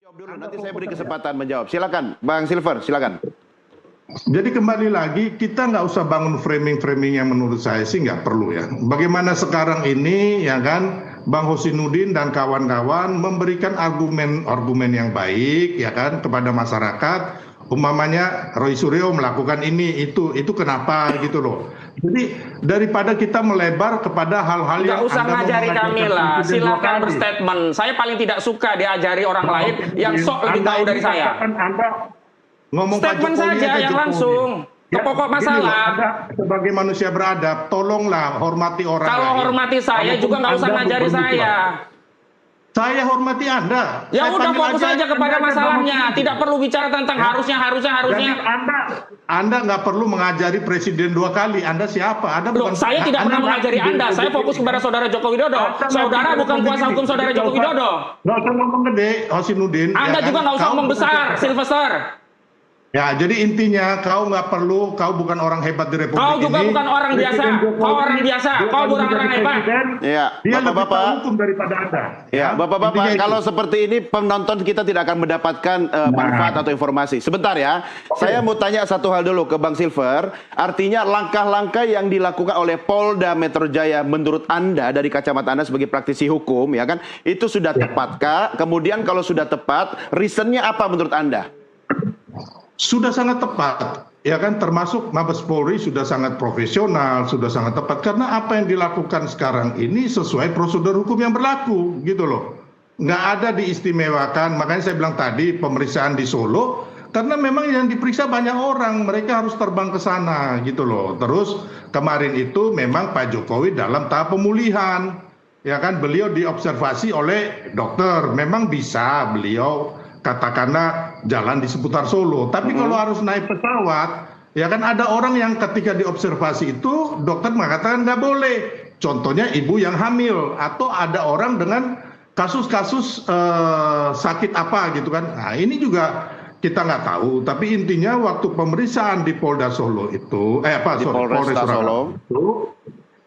Jawab dulu, nanti saya beri kesempatan menjawab. Silakan, Bang Silver, silakan. Jadi kembali lagi, kita nggak usah bangun framing-framing yang menurut saya sih nggak perlu ya. Bagaimana sekarang ini ya kan, Bang Hosinuddin dan kawan-kawan memberikan argumen-argumen yang baik ya kan kepada masyarakat. Umpamanya Roy Suryo melakukan ini, itu kenapa gitu loh. Jadi daripada kita melebar kepada hal-hal yang Nggak usah ngajari kami lah, silakan berstatement. Saya paling tidak suka diajari orang lain yang sok lebih tahu dari saya. Ngomong Statement Pak Jokowi saja yang langsung ke pokok masalah. Anda sebagai manusia beradab, tolonglah hormati orang Kalau lain. hormati saya juga nggak usah ngajari saya. Saya hormati Anda. Ya Saya udah panggil fokus aja aja kepada Anda masalahnya, ngomong. tidak perlu bicara tentang harusnya. Jadi Anda nggak perlu mengajari presiden 2 kali. Anda siapa? Anda Loh, bukan. saya tidak pernah mengajari Anda. Saya fokus kepada saudara Joko Widodo. Saudara bukan kuasa hukum saudara Joko Widodo. Nggak usah ngomong gede, Hosinuddin. Anda juga nggak usah ngomong besar, Sylvester. Ya, jadi intinya kau nggak perlu, kau bukan orang hebat di republik Kau ini. juga bukan orang biasa. Kau orang biasa. Kau bukan orang hebat. Ya, Dia lebih Bapak-bapak. tahu hukum daripada Anda. Ya, Bapak-bapak, Intinya itu. kalau seperti ini penonton kita tidak akan mendapatkan manfaat atau informasi. Sebentar ya, saya mau tanya satu hal dulu ke Bang Silver. Artinya langkah-langkah yang dilakukan oleh Polda Metro Jaya menurut Anda dari kacamata Anda sebagai praktisi hukum, ya kan, itu sudah tepatkah? Kemudian kalau sudah tepat, reasonnya apa menurut Anda? Sudah sangat tepat, ya kan, termasuk Mabes Polri sudah sangat profesional, sudah sangat tepat, karena apa yang dilakukan sekarang ini sesuai prosedur hukum yang berlaku, gitu loh. Nggak ada diistimewakan, makanya saya bilang tadi pemeriksaan di Solo, karena memang yang diperiksa banyak orang, mereka harus terbang ke sana, gitu loh. Terus kemarin itu memang Pak Jokowi dalam tahap pemulihan, ya kan, beliau diobservasi oleh dokter, memang bisa beliau katakanlah jalan di seputar Solo. Tapi kalau harus naik pesawat, ya kan ada orang yang ketika diobservasi itu dokter mengatakan nggak boleh. Contohnya ibu yang hamil atau ada orang dengan kasus-kasus sakit apa gitu kan. Nah ini juga kita nggak tahu. Tapi intinya waktu pemeriksaan di Polda Solo itu, Polres Solo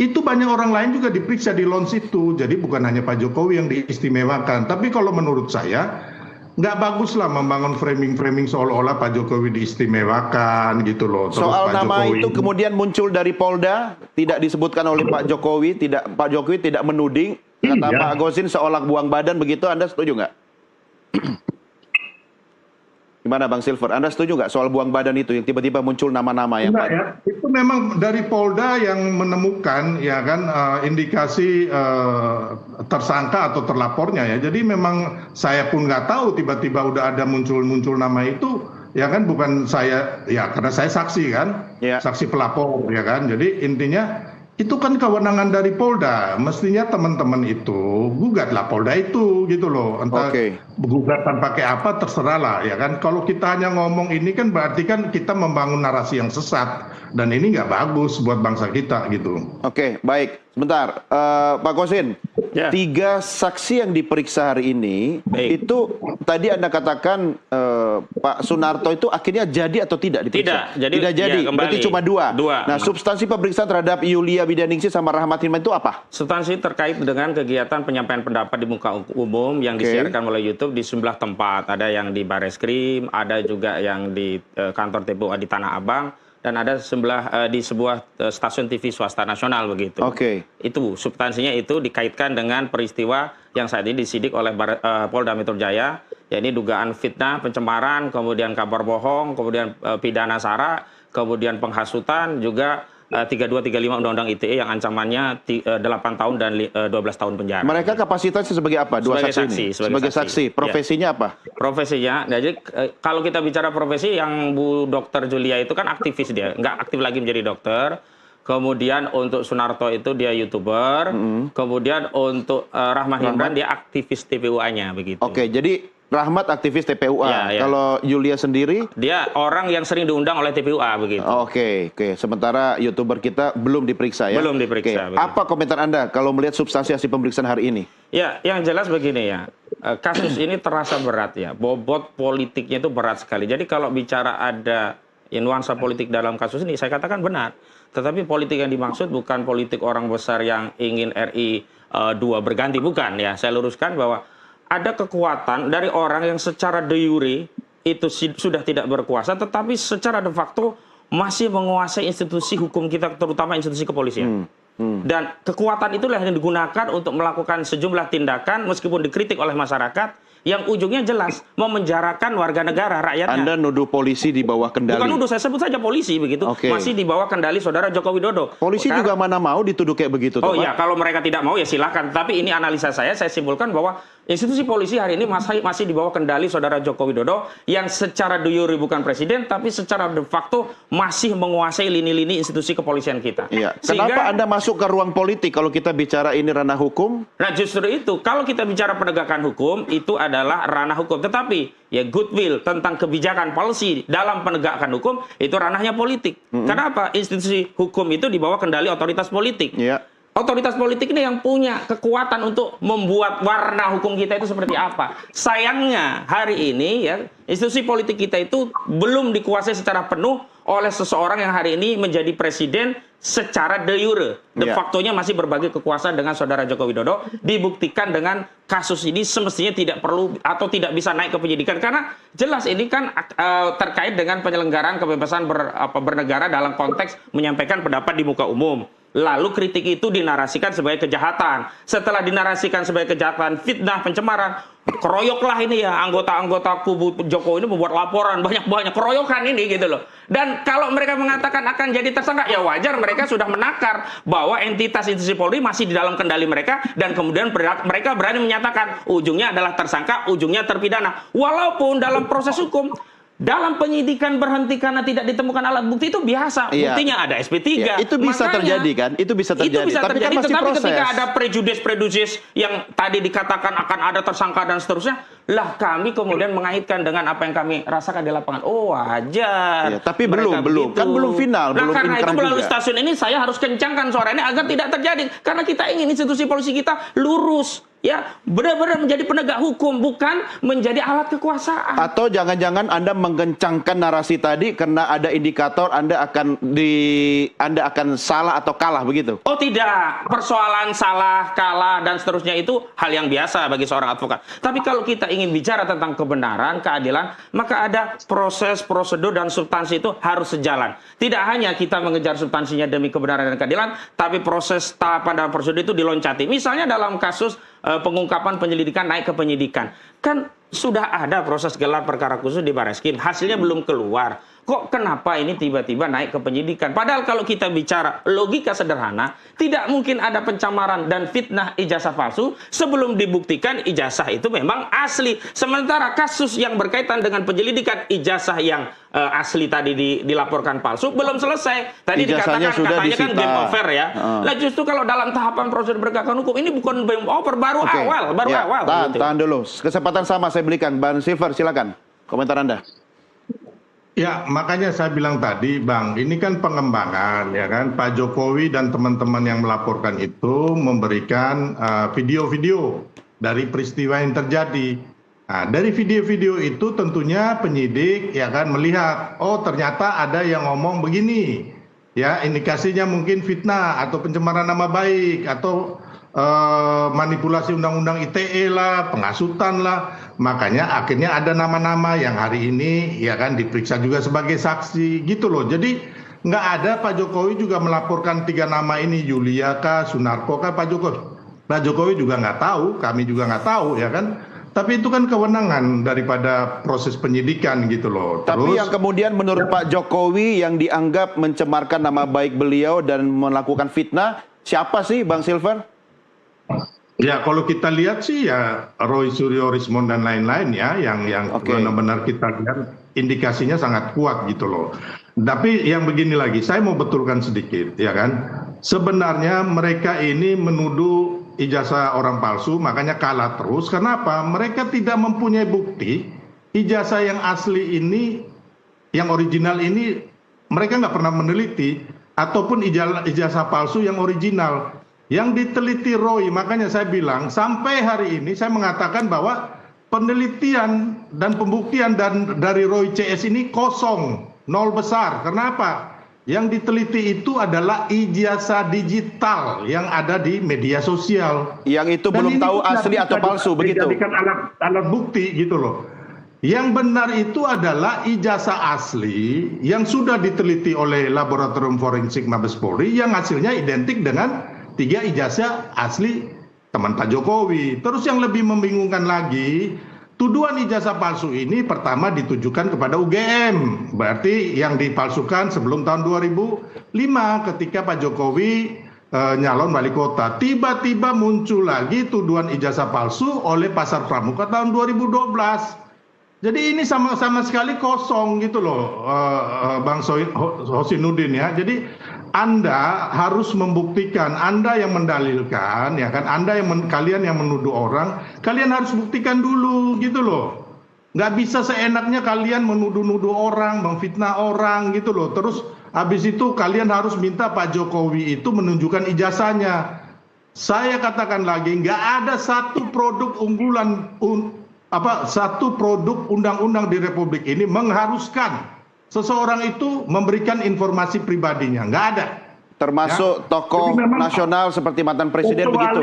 itu banyak orang lain juga diperiksa di launch itu. Jadi bukan hanya Pak Jokowi yang diistimewakan. Tapi kalau menurut saya nggak bagus lah membangun framing-framing seolah-olah Pak Jokowi diistimewakan gitu loh. Terus Soal Pak nama Jokowi itu kemudian muncul dari Polda, tidak disebutkan oleh Pak Jokowi, Pak Jokowi tidak menuding, kata Iya. Pak Gosin seolah buang badan begitu, Anda setuju nggak? Gimana Bang Silver, Anda setuju nggak soal buang badan itu yang tiba-tiba muncul nama-nama yang Enggak ya, itu memang dari Polda yang menemukan ya kan indikasi tersangka atau terlapornya ya. Jadi memang saya pun nggak tahu tiba-tiba udah ada muncul nama itu ya kan, bukan saya ya karena saya saksi kan, Ya. saksi pelapor ya kan. Jadi intinya itu kan kewenangan dari Polda, mestinya teman-teman itu gugatlah Polda itu gitu loh. Entah Oke. gugatan pakai apa terserah lah ya kan. Kalau kita hanya ngomong ini kan berarti kan kita membangun narasi yang sesat dan ini nggak bagus buat bangsa kita gitu. Oke, baik. Sebentar, Pak Gosin, Ya. 3 saksi yang diperiksa hari ini, Baik. itu tadi Anda katakan Pak Sunarto itu akhirnya jadi atau tidak diperiksa? Tidak, jadi tidak jadi. ya, kembali. Berarti cuma 2. Dua. Nah, substansi pemeriksaan terhadap Yulia Widianingsih sama Rahmat Hilman itu apa? Substansi terkait dengan kegiatan penyampaian pendapat di muka umum yang Oke. disiarkan oleh YouTube di sejumlah tempat. Ada yang di Bareskrim, ada juga yang di kantor TPUA di Tanah Abang, dan ada di sebuah stasiun TV swasta nasional begitu. Oke. Itu substansinya itu dikaitkan dengan peristiwa yang saat ini disidik oleh Polda Metro Jaya, yakni dugaan fitnah, pencemaran, kemudian kabar bohong, kemudian pidana sara, kemudian penghasutan, juga 3235 Undang-Undang ITE yang ancamannya 8 tahun dan 12 tahun penjara. Mereka kapasitasnya sebagai apa? 2 Sebagai saksi saksi, ini? sebagai Sebagai saksi. saksi. Profesinya apa? Profesinya, jadi kalau kita bicara profesi, yang Bu Dokter Julia itu kan aktivis, dia nggak aktif lagi menjadi dokter. Kemudian untuk Sunarto itu dia YouTuber. Kemudian untuk Rahmat Hilman dia aktivis TPUA-nya begitu. Oke, jadi Rahmat aktivis TPUA. Ya, ya. Kalau Yulia sendiri? Dia orang yang sering diundang oleh TPUA begitu. Oke. Sementara YouTuber kita belum diperiksa ya? Belum diperiksa, Oke. begitu. Apa komentar Anda kalau melihat substansi hasil pemeriksaan hari ini? Ya, yang jelas begini ya. Kasus ini terasa berat ya. Bobot politiknya itu berat sekali. Jadi kalau bicara ada nuansa politik dalam kasus ini, saya katakan benar. Tetapi politik yang dimaksud bukan politik orang besar yang ingin RI 2 berganti, bukan ya. Saya luruskan bahwa ada kekuatan dari orang yang secara de jure itu sudah tidak berkuasa, tetapi secara de facto masih menguasai institusi hukum kita, terutama institusi kepolisian. Dan kekuatan itulah yang digunakan untuk melakukan sejumlah tindakan meskipun dikritik oleh masyarakat yang ujungnya jelas memenjarakan warga negara, rakyatnya. Anda nuduh polisi di bawah kendali. Bukan nuduh, saya sebut saja polisi begitu. Masih di bawah kendali saudara Joko Widodo. Polisi juga mana mau dituduh kayak begitu. Oh iya, kalau mereka tidak mau ya silakan. Tapi ini analisa saya simpulkan bahwa institusi polisi hari ini masih di bawah kendali saudara Joko Widodo yang secara de jure bukan presiden, tapi secara de facto masih menguasai lini-lini institusi kepolisian kita. Iya. Kenapa Anda masuk ke ruang politik kalau kita bicara ini ranah hukum? Nah justru itu, kalau kita bicara penegakan hukum, itu adalah ranah hukum. Tetapi ya goodwill tentang kebijakan policy dalam penegakan hukum, itu ranahnya politik. Kenapa? Institusi hukum itu di bawah kendali otoritas politik. Iya. Otoritas politik ini yang punya kekuatan untuk membuat warna hukum kita itu seperti apa. Sayangnya hari ini ya institusi politik kita itu belum dikuasai secara penuh oleh seseorang yang hari ini menjadi presiden secara de jure. De facto-nya masih berbagi kekuasaan dengan saudara Joko Widodo. Dibuktikan dengan kasus ini semestinya tidak perlu atau tidak bisa naik ke penyidikan. Karena jelas ini kan terkait dengan penyelenggaraan kebebasan bernegara dalam konteks menyampaikan pendapat di muka umum. Lalu kritik itu dinarasikan sebagai kejahatan. Setelah dinarasikan sebagai kejahatan, fitnah, pencemaran, keroyoklah ini ya anggota-anggota kubu Jokowi ini membuat laporan banyak-banyak keroyokan ini gitu loh. Dan kalau mereka mengatakan akan jadi tersangka, ya wajar mereka sudah menakar bahwa entitas institusi Polri masih di dalam kendali mereka dan kemudian mereka berani menyatakan ujungnya adalah tersangka, ujungnya terpidana. Walaupun dalam proses hukum dalam penyidikan berhenti karena tidak ditemukan alat bukti itu biasa. Buktinya ada SP3. Ya, itu bisa terjadi kan? Itu bisa terjadi. Tapi kan masih proses. Ketika ada prejudis yang tadi dikatakan akan ada tersangka dan seterusnya, lah kami kemudian mengaitkan dengan apa yang kami rasakan di lapangan. Oh wajar. Ya, tapi belum. Kan belum final. Nah, belum karena itu melalui juga. stasiun ini saya harus kencangkan suara ini agar tidak terjadi. Karena kita ingin institusi polisi kita lurus. Ya, benar-benar menjadi penegak hukum, bukan menjadi alat kekuasaan. Atau jangan-jangan Anda menggencangkan narasi tadi karena ada indikator Anda akan salah atau kalah begitu? Oh tidak, persoalan salah, kalah dan seterusnya itu hal yang biasa bagi seorang advokat. Tapi kalau kita ingin bicara tentang kebenaran, keadilan, maka ada proses, prosedur dan substansi itu harus sejalan. Tidak hanya kita mengejar substansinya demi kebenaran dan keadilan, tapi proses tahapan dan prosedur itu diloncati. Misalnya dalam kasus pengungkapan penyelidikan naik ke penyidikan. Kan sudah ada proses gelar perkara khusus di Barreskrim, hasilnya belum keluar. Kok kenapa ini tiba-tiba naik ke penyidikan? Padahal kalau kita bicara logika sederhana, tidak mungkin ada pencemaran dan fitnah ijazah palsu sebelum dibuktikan ijazah itu memang asli. Sementara kasus yang berkaitan dengan penyelidikan ijazah yang asli tadi dilaporkan palsu belum selesai. Tadi Ijazahnya dikatakan katanya disita. kan game over ya. Nah justru kalau dalam tahapan prosedur penegakan hukum ini bukan game over, baru awal. Tahan dulu. Kesempatan sama saya berikan. Bang Silver, silakan. Komentar Anda. Ya, makanya saya bilang tadi, Bang, ini kan pengembangan, ya kan? Pak Jokowi dan teman-teman yang melaporkan itu memberikan video-video dari peristiwa yang terjadi. Nah, dari video-video itu tentunya penyidik, ya kan, melihat, oh ternyata ada yang ngomong begini, ya indikasinya mungkin fitnah atau pencemaran nama baik atau manipulasi undang-undang ITE lah, pengasutan lah. Makanya akhirnya ada nama-nama yang hari ini ya kan diperiksa juga sebagai saksi gitu loh. Jadi nggak ada Pak Jokowi juga melaporkan 3 nama ini, Yulia kah, Sunarko kah, Pak Jokowi. Pak Jokowi juga nggak tahu, kami juga nggak tahu ya kan. Tapi itu kan kewenangan daripada proses penyidikan gitu loh. Tapi yang kemudian menurut Pak Jokowi yang dianggap mencemarkan nama baik beliau dan melakukan fitnah, siapa sih Bang Silver? Ya kalau kita lihat sih ya Roy Suryo Rismond dan lain-lain ya yang benar-benar kita lihat indikasinya sangat kuat gitu loh. Tapi yang begini lagi, saya mau betulkan sedikit ya kan. Sebenarnya mereka ini menuduh ijazah orang palsu, makanya kalah terus. Kenapa? Mereka tidak mempunyai bukti ijazah yang asli ini, yang original ini mereka nggak pernah meneliti, ataupun ijazah palsu yang original. Yang diteliti Roy, makanya saya bilang sampai hari ini saya mengatakan bahwa penelitian dan pembuktian dari Roy CS ini kosong, nol besar. Kenapa? Yang diteliti itu adalah ijazah digital yang ada di media sosial. Yang itu Dan belum ini tahu tidak asli bisa atau palsu begitu. dijadikan alat bukti gitu loh. Yang benar itu adalah ijazah asli yang sudah diteliti oleh Laboratorium Forensik Mabes Polri yang hasilnya identik dengan 3 ijazah asli teman Pak Jokowi. Terus yang lebih membingungkan lagi, tuduhan ijazah palsu ini pertama ditujukan kepada UGM. Berarti yang dipalsukan sebelum tahun 2005 ketika Pak Jokowi nyalon wali kota. Tiba-tiba muncul lagi tuduhan ijazah palsu oleh Pasar Pramuka tahun 2012. Jadi ini sama sekali kosong gitu loh, Bang Hosinuddin ya. Jadi Anda harus membuktikan, Anda yang mendalilkan, ya kan, kalian yang menuduh orang, kalian harus buktikan dulu gitu loh. Nggak bisa seenaknya kalian menuduh-nuduh orang, memfitnah orang gitu loh. Terus habis itu kalian harus minta Pak Jokowi itu menunjukkan ijazahnya. Saya katakan lagi, nggak ada satu produk unggulan satu produk undang-undang di Republik ini mengharuskan seseorang itu memberikan informasi pribadinya, nggak ada. Termasuk Ya. tokoh Jadi memang nasional seperti mantan presiden begitu.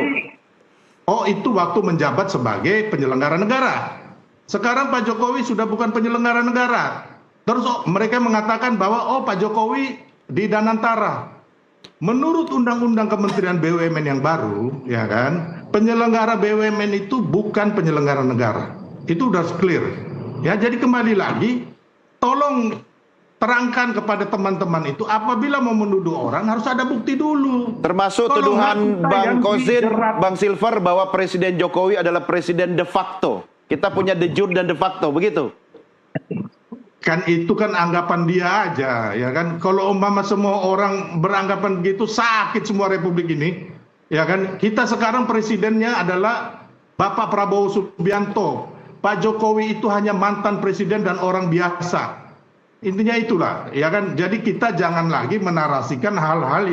Oh, itu waktu menjabat sebagai penyelenggara negara. Sekarang Pak Jokowi sudah bukan penyelenggara negara. Terus mereka mengatakan bahwa Pak Jokowi di Danantara. Menurut Undang-Undang Kementerian BUMN yang baru, ya kan, penyelenggara BUMN itu bukan penyelenggara negara. Itu udah clear. Ya, jadi kembali lagi, tolong terangkan kepada teman-teman itu apabila mau menuduh orang harus ada bukti dulu. Termasuk Tolong tuduhan kita Bang yang Kozin, dijerat. Bang Silver bahwa Presiden Jokowi adalah presiden de facto. Kita punya de jure dan de facto, begitu? Kan itu kan anggapan dia aja, ya kan. Kalau umpama semua orang beranggapan begitu, sakit semua Republik ini, ya kan. Kita sekarang presidennya adalah Bapak Prabowo Subianto. Pak Jokowi itu hanya mantan presiden dan orang biasa. Intinya itulah, ya kan. Jadi kita jangan lagi menarasikan hal-hal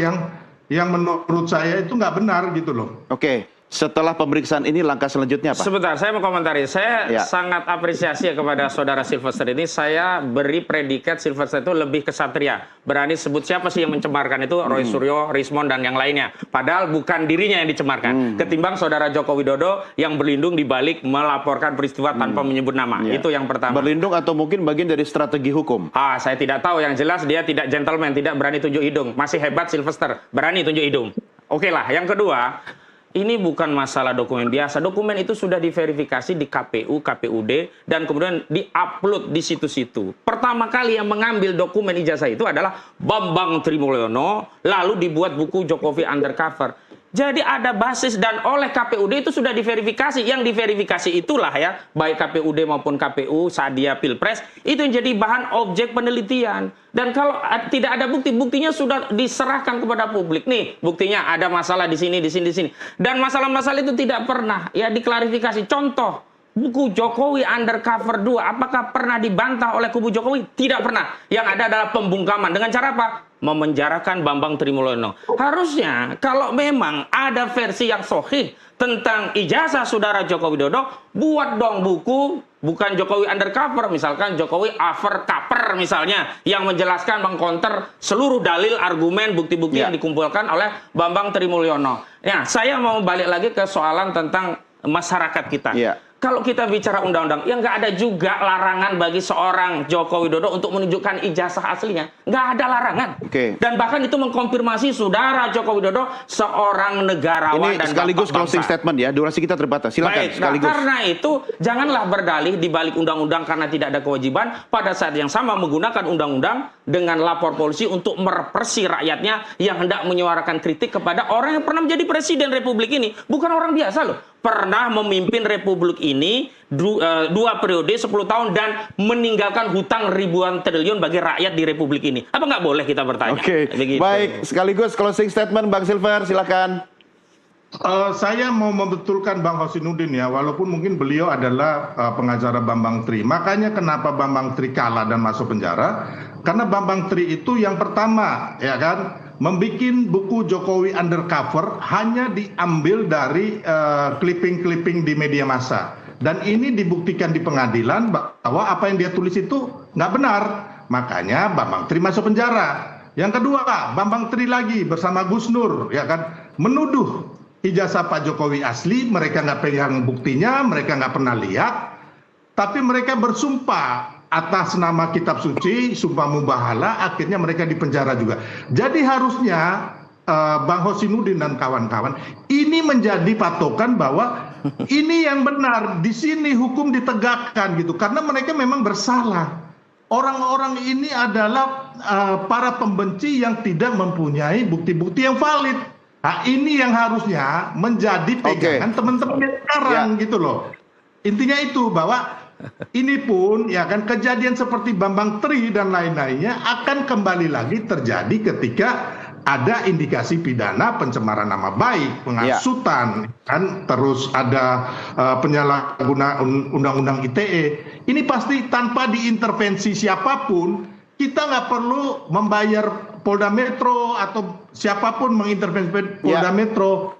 yang menurut saya itu nggak benar gitu loh. Oke. Setelah pemeriksaan ini langkah selanjutnya apa? Sebentar, saya mau komentari. Saya Ya. sangat apresiasi kepada saudara Sylvester ini. Saya beri predikat Sylvester itu lebih kesatria. Berani sebut siapa sih yang mencemarkan itu, Roy Suryo, Rismond, dan yang lainnya. Padahal bukan dirinya yang dicemarkan. Ketimbang saudara Joko Widodo yang berlindung di balik melaporkan peristiwa tanpa menyebut nama. Ya. Itu yang pertama. Berlindung atau mungkin bagian dari strategi hukum? Saya tidak tahu. Yang jelas dia tidak gentleman, tidak berani tunjuk hidung. Masih hebat Sylvester, berani tunjuk hidung. Oke lah, yang kedua, ini bukan masalah dokumen biasa. Dokumen itu sudah diverifikasi di KPU, KPUD, dan kemudian diupload di situ-situ. Pertama kali yang mengambil dokumen ijazah itu adalah Bambang Trimulyono, lalu dibuat buku Jokowi Undercover. Jadi ada basis dan oleh KPUD itu sudah diverifikasi. Yang diverifikasi itulah ya, baik KPUD maupun KPU saat dia Pilpres, itu yang jadi bahan objek penelitian. Dan kalau tidak ada bukti, buktinya sudah diserahkan kepada publik. Nih, buktinya ada masalah di sini, di sini, di sini. Dan masalah-masalah itu tidak pernah ya diklarifikasi. Contoh, buku Jokowi Undercover 2, apakah pernah dibantah oleh kubu Jokowi? Tidak pernah. Yang ada adalah pembungkaman. Dengan cara apa? Memenjarakan Bambang Trimulyono. Harusnya kalau memang ada versi yang sahih tentang ijazah saudara Joko Widodo, buat dong buku bukan Jokowi Undercover, misalkan Jokowi Overcover misalnya, yang menjelaskan mengcounter seluruh dalil, argumen, bukti-bukti yang dikumpulkan oleh Bambang Trimulyono. Ya, saya mau balik lagi ke soalan tentang masyarakat kita. Kalau kita bicara undang-undang, ya nggak ada juga larangan bagi seorang Joko Widodo untuk menunjukkan ijazah aslinya. Nggak ada larangan. Dan bahkan itu mengkonfirmasi saudara Joko Widodo seorang negarawan ini dan sekaligus bapak closing bangsa. statement ya, durasi kita terbatas. Silakan. Baik, Sekaligus. karena itu janganlah berdalih di balik undang-undang karena tidak ada kewajiban, pada saat yang sama menggunakan undang-undang dengan lapor polisi untuk merepresi rakyatnya yang hendak menyuarakan kritik kepada orang yang pernah menjadi presiden Republik ini. Bukan orang biasa loh. Pernah memimpin Republik ini 2 periode 10 tahun dan meninggalkan hutang ribuan triliun bagi rakyat di Republik ini. Apa nggak boleh kita bertanya? Begitu. Baik, sekaligus closing statement Bang Silver, silakan. Saya mau membetulkan Bang Hosinuddin ya, walaupun mungkin beliau adalah pengacara Bambang Tri. Makanya kenapa Bambang Tri kalah dan masuk penjara? Karena Bambang Tri itu yang pertama, ya kan, membikin buku Jokowi Undercover hanya diambil dari clipping-clipping di media massa. Dan ini dibuktikan di pengadilan bahwa apa yang dia tulis itu nggak benar. Makanya Bambang Tri masuk penjara. Yang kedua, Bambang Tri lagi bersama Gus Nur, ya kan, menuduh ijazah Pak Jokowi asli, mereka nggak pegang buktinya, mereka nggak pernah lihat, tapi mereka bersumpah atas nama kitab suci, sumpah mubahala, akhirnya mereka dipenjara juga. Jadi harusnya Bang Hosinuddin dan kawan-kawan ini menjadi patokan bahwa ini yang benar, di sini hukum ditegakkan gitu, karena mereka memang bersalah. Orang-orang ini adalah para pembenci yang tidak mempunyai bukti-bukti yang valid. Nah, ini yang harusnya menjadi pegangan teman-teman yang sekarang gitu loh. Intinya itu bahwa ini pun ya kan kejadian seperti Bambang Tri dan lain-lainnya akan kembali lagi terjadi ketika ada indikasi pidana pencemaran nama baik, penghasutan, kan, terus ada penyalahgunaan undang-undang ITE. Ini pasti tanpa diintervensi siapapun, kita nggak perlu membayar Polda Metro atau siapapun mengintervensi Polda Metro.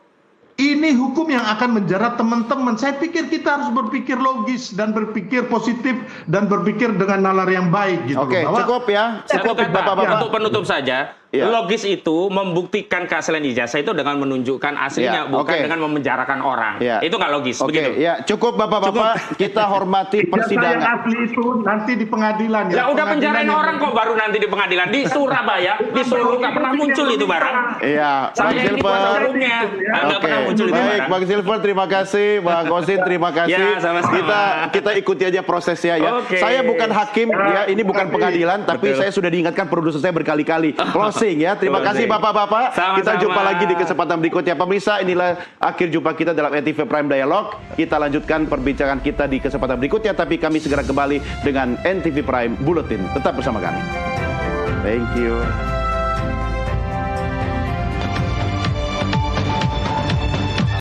Ini hukum yang akan menjerat teman-teman. Saya pikir kita harus berpikir logis dan berpikir positif dan berpikir dengan nalar yang baik gitu. Oke, cukup ya. Cukup Bapak-bapak. Untuk penutup saja, logis itu membuktikan keaslian ijazah itu dengan menunjukkan aslinya, bukan dengan memenjarakan orang. Itu nggak logis. Begitu. Ya, cukup Bapak-bapak. Kita hormati persidangan. Yang asli itu nanti di pengadilan. Ya udah penjarain orang kok baru nanti di pengadilan. Di Surabaya, di Solo nggak pernah muncul itu barang. Iya, Bang Silver. Baik, Bang Silver, terima kasih. Bang Kosin, terima kasih. Ya, sama-sama. Kita ikuti aja prosesnya ya. Saya bukan hakim ya, ini bukan pengadilan, tapi saya sudah diingatkan produser saya berkali-kali. Closing ya. Terima kasih Bapak-bapak. Kita jumpa lagi di kesempatan berikutnya. Pemirsa, inilah akhir jumpa kita dalam NTV Prime Dialog. Kita lanjutkan perbincangan kita di kesempatan berikutnya, tapi kami segera kembali dengan NTV Prime Bulletin. Tetap bersama kami. Thank you.